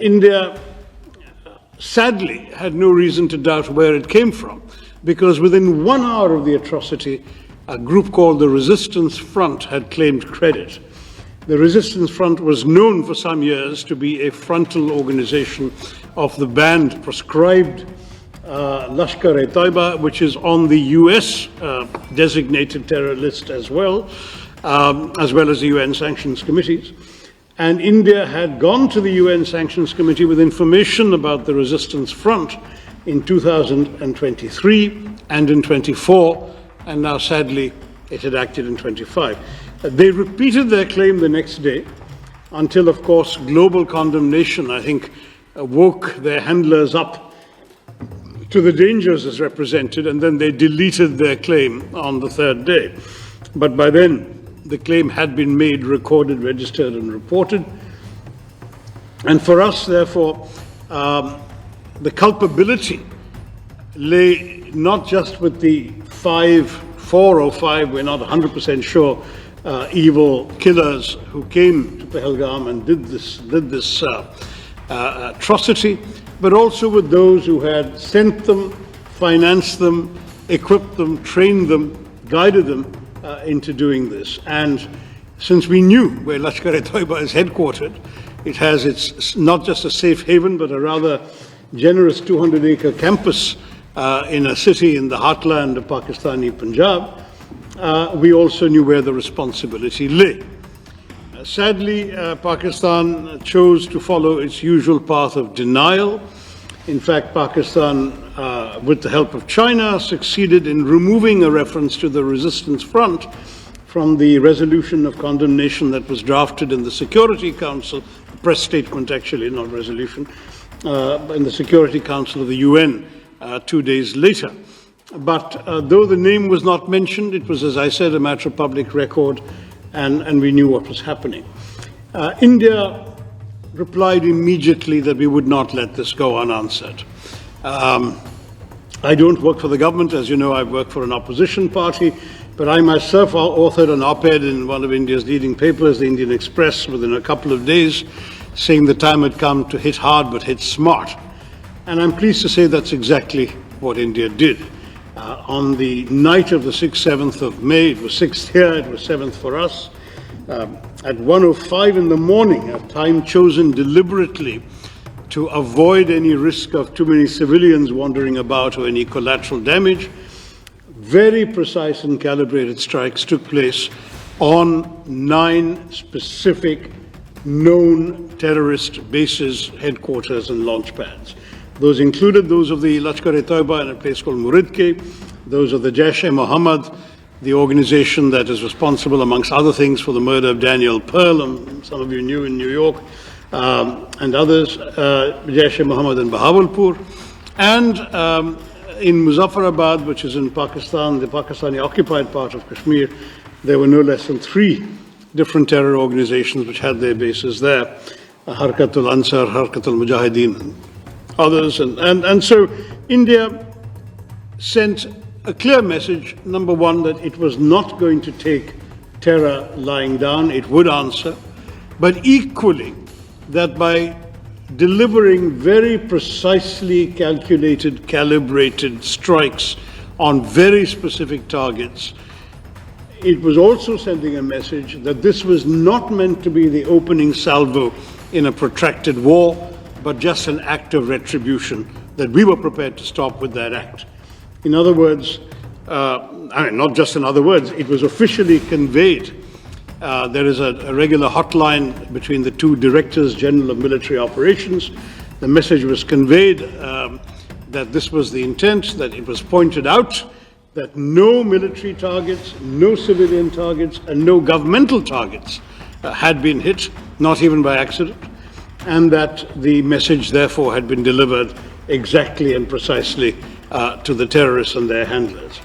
India sadly had no reason to doubt where it came from, because within 1 hour of the atrocity, a group called the Resistance Front had claimed credit. The Resistance Front was known for some years to be a frontal organization of the banned proscribed Lashkar-e-Taiba, which is on the US designated terror list as well as the UN sanctions committees. And India had gone to the UN Sanctions Committee with information about the Resistance Front in 2023 and in 24, and now sadly it had acted in 25. They repeated their claim the next day until, of course, global condemnation, I think, woke their handlers up to the dangers as represented, and then they deleted their claim on the third day. But by then, the claim had been made, recorded, registered, and reported. And for us, therefore, the culpability lay not just with the 4 or 5, we're not 100% sure, evil killers who came to Pahalgam and did this atrocity, but also with those who had sent them, financed them, equipped them, trained them, guided them into doing this. And since we knew where Lashkar-e-Taiba is headquartered, it has its not just a safe haven, but a rather generous 200-acre campus in a city in the heartland of Pakistani Punjab. We also knew where the responsibility lay. Sadly, Pakistan chose to follow its usual path of denial. In fact, Pakistan, with the help of China, succeeded in removing a reference to the Resistance Front from the resolution of condemnation that was drafted in the Security Council, a press statement actually, not resolution, in the Security Council of the UN 2 days later. But though the name was not mentioned, it was, as I said, a matter of public record, and we knew what was happening. India replied immediately that we would not let this go unanswered. I don't work for the government. As you know, I work for an opposition party, but I myself authored an op-ed in one of India's leading papers, the Indian Express, within a couple of days, saying the time had come to hit hard but hit smart. And I'm pleased to say that's exactly what India did. On the night of the 6th, 7th of May, it was 6th here, it was 7th for us, at 1:05 in the morning, a time chosen deliberately to avoid any risk of too many civilians wandering about or any collateral damage, very precise and calibrated strikes took place on 9 specific known terrorist bases, headquarters, and launch pads. Those included those of the Lashkar-e-Taiba in a place called Muridke, those of the Jaish-e-Mohammed, the organization that is responsible, amongst other things, for the murder of Daniel Pearl, some of you knew in New York, and others, Jaish-e-Mohammed in Bahawalpur, and in Muzaffarabad, which is in Pakistan, the Pakistani-occupied part of Kashmir, there were no less than 3 different terror organizations which had their bases there, Harkatul Ansar, Harkatul Mujahideen, others, and so India sent a clear message, number one, that it was not going to take terror lying down, it would answer, but equally that by delivering very precisely calculated, calibrated strikes on very specific targets, it was also sending a message that this was not meant to be the opening salvo in a protracted war, but just an act of retribution, that we were prepared to stop with that act. In other words, not just in other words, it was officially conveyed. There is a regular hotline between the 2 Directors General of Military Operations. The message was conveyed that this was the intent, that it was pointed out that no military targets, no civilian targets, and no governmental targets had been hit, not even by accident, and that the message therefore had been delivered exactly and precisely to the terrorists and their handlers.